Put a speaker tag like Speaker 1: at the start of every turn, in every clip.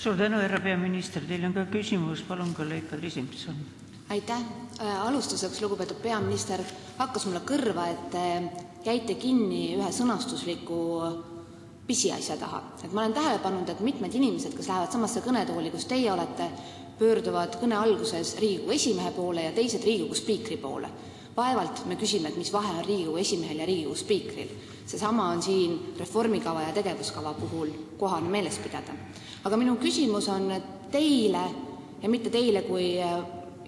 Speaker 1: Suur tänu, härra peaminister. Teil on ka küsimus. Palun, kolleeg Kadri Simson.
Speaker 2: Aitäh. Alustuseks, lugupeetud peaminister, hakkas mulle kõrva, et jäite kinni ühe sõnastusliku pisiasja taha. Ma olen tähele pannud, et mitmed inimesed, kes lähevad samasse kõnetooli, kus teie olete, pöörduvad kõne alguses Riigikogu esimehe poole ja teised Riigikogu spiikri poole. Vaevalt me küsime, et mis vahe on Riigikogu esimehel ja Riigikogu spiikril. Seesama on siin reformikava ja tegevuskava puhul kohane meeles pidada. Aga minu küsimus on teile ja mitte teile kui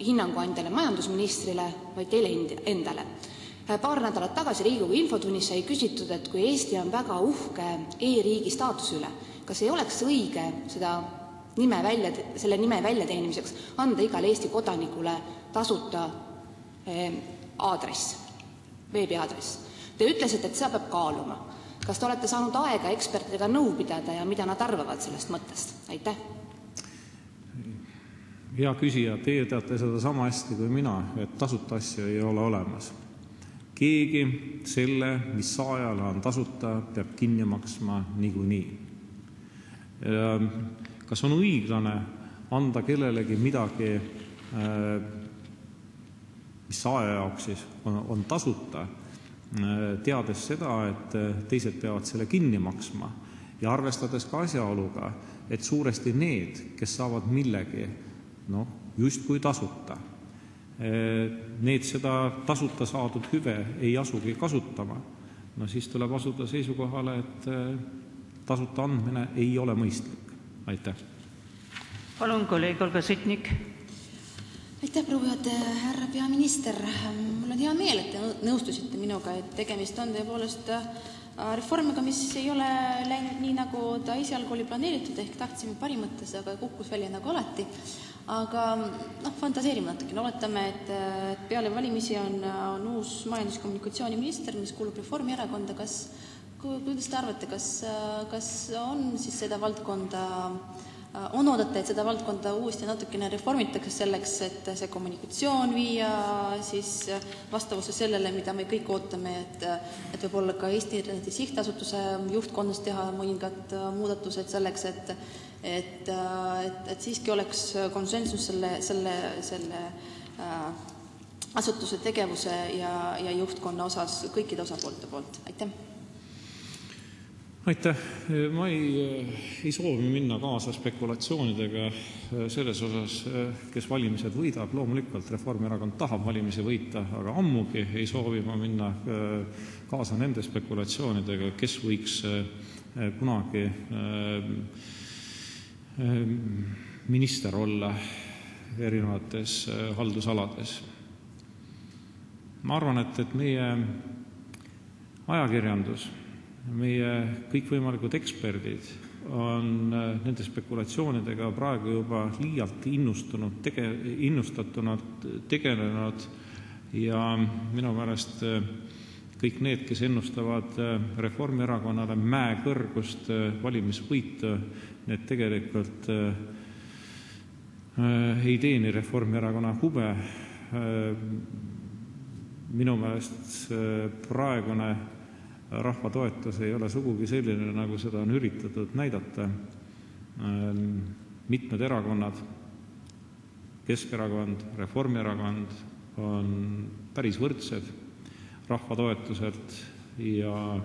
Speaker 2: hinnangu andjale majandusministrile, vaid teile endale. Paar nädalat tagasi Riigikogu infotunnis sai küsitud, et kui Eesti on väga uhke e-riigi staatuse üle, kas ei oleks õige selle nime väljateenimiseks anda igale Eesti kodanikule tasuta aadress, veebiaadress. Te ütlesite, et seda peab kaaluma. Kas te olete saanud aega ekspertidega nõu pidada ja mida nad arvavad sellest mõttest? Aitäh!
Speaker 3: Hea küsija, teie teate seda sama hästi kui mina, et tasuta asju ei ole olemas. Keegi selle, mis saajale on tasuta, peab kinni maksma niikuinii. Kas on õiglane anda kellelegi midagi, mis saaja jaoks siis on tasuta, teades seda, et teised peavad selle kinni maksma ja arvestades ka asjaoluga, et suuresti need, kes saavad millegi, just kui tasuta, need seda tasuta saadud hüve ei asugi kasutama, siis tuleb asuda seisukohale, et tasuta andmine ei ole mõistlik. Aitäh.
Speaker 1: Palun, kolleeg Olga Sitnik.
Speaker 4: Aitäh, proua juhataja, härra peaminister. Mul on hea meel, et te nõustusite minuga, et tegemist on tõepoolest reformiga, mis ei ole läinud nii, nagu ta esialgu oli planeeritud, ehk tahtsime parimates, aga kukkus välja nagu alati. Aga fantaseerime natuke. Oletame, et peale valimisi on uus majandus- ja kommunikatsiooniminister, mis kuulub Reformierakonda. Kuidas te arvate, kas on siis seda valdkonda on oodata, et seda valdkonda uuesti natukene reformitakse selleks, et see kommunikatsioon viia siis vastavusse sellele, mida me kõik ootame, et võib-olla ka Eesti Interneti Sihtasutuse juhtkonnas teha mõningad muudatused selleks, et siiski oleks konsensus selle asutuse tegevuse ja juhtkonna osas kõikide osapoolte poolt. Aitäh!
Speaker 3: Aitäh. Ma ei soovi minna kaasa spekulatsioonidega selles osas, kes valimised võidab. Loomulikult Reformierakond tahab valimisi võita, aga ammugi ei soovi ma minna kaasa nende spekulatsioonidega, kes võiks kunagi minister olla erinevates haldusalades. Ma arvan, et meie ajakirjandus, meie kõikvõimalikud eksperdid on nende spekulatsioonidega praegu juba liialt innustatuna tegelenud ja minu meelest kõik need, kes ennustavad Reformierakonnale mäekõrgust valimisvõitu, need tegelikult ei teeni Reformierakonna huve. Minu meelest praegune rahva toetus ei ole sugugi selline, nagu seda on üritatud näidata. Mitmed erakonnad, Keskerakond, Reformierakond on päris võrdsed rahva toetuselt ja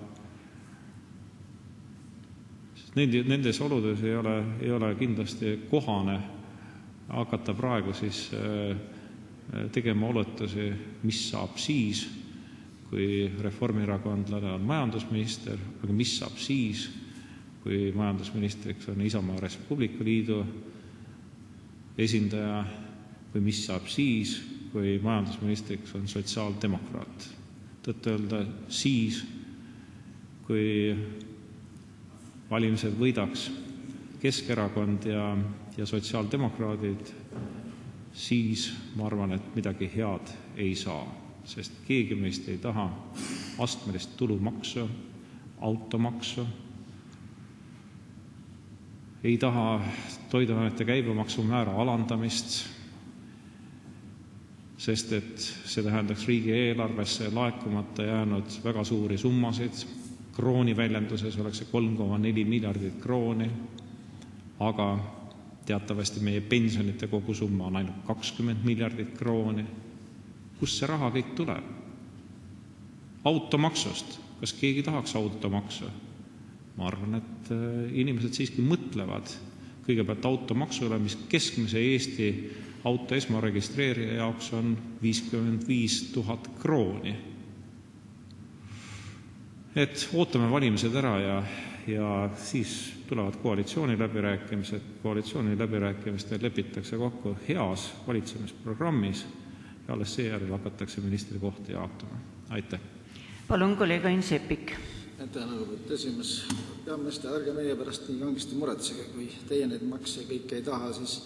Speaker 3: nendes oludes ei ole kindlasti kohane hakata praegu siis tegema oletusi, mis saab siis, kui Reformierakondlane on majandusminister, aga mis saab siis, kui majandusministriks on Isamaa Res Publica Liidu esindaja, või mis saab siis, kui majandusministriks on sotsiaaldemokraat. Tõtt-öelda siis, kui valimised võidaks Keskerakond ja sotsiaaldemokraadid, siis ma arvan, et midagi head ei saa. Sest keegi meist ei taha astmelist tulumaksu, automaksu, ei taha toiduainete käibemaksu määra alandamist, sest et see tähendaks riigieelarvesse laekumata jäänud väga suuri summasid. Krooni väljenduses oleks see 3,4 miljardit krooni. aga teatavasti meie pensionite kogusumma on ainult 20 miljardit krooni. Kust see raha kõik tuleb? Automaksust. Kas keegi tahaks automaksu? Ma arvan, et inimesed siiski mõtlevad kõigepealt automaksule, mis keskmise Eesti auto esmaregistreerija jaoks on 55 000 krooni. Et ootame valimised ära ja siis tulevad koalitsiooniläbirääkimistel lepitakse kokku heas valitsemisprogrammis ja alles seejärel hakatakse ministri kohti jaotama. Aitäh!
Speaker 1: Palun, kolleeg Ain Seppik.
Speaker 5: Aitäh, lugupeetud esimees. Peaminister, ärge meie pärast nii kangesti muretsege, kui teie neid makse kõik ei taha, siis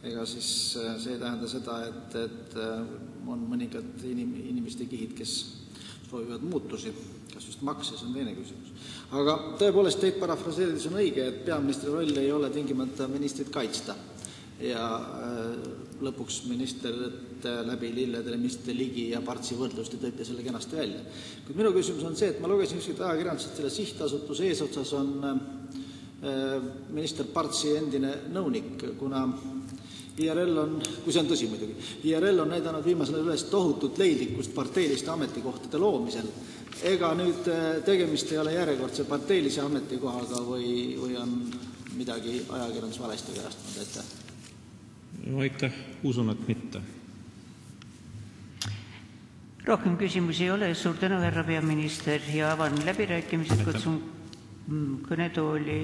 Speaker 5: see ei tähenda seda, et on mõningad inimeste kihid, kes soovivad muutusi, kas just makse, see on teine küsimus. Aga tõepoolest teid parafraseerides on õige, et peaministri roll ei ole tingimata ministrit kaitsta ja lõpuks minister läbi lilledele ministrite Ligi ja Partsi võrdlusti tõite selle kenasti välja. Kuid minu küsimus on see, et ma lugesin ajakirjandusest, selle sihtasutuse eesotsas on minister Partsi endine nõunik, kuna IRL on, kui see on tõsi muidugi, IRL on näidanud viimasel üles tohutut leidlikkust parteiliste ametikohtade loomisel. Ega nüüd tegemist ei ole järjekordse parteilise ametikohaga või on midagi ajakirjandus valesti kajastanud? Aitäh!
Speaker 3: Aitäh, usun, et mitte.
Speaker 1: Rohkem küsimusi ei ole. Suur tänu, härra peaminister, ja avan läbirääkimised. Kutsun kõnetooli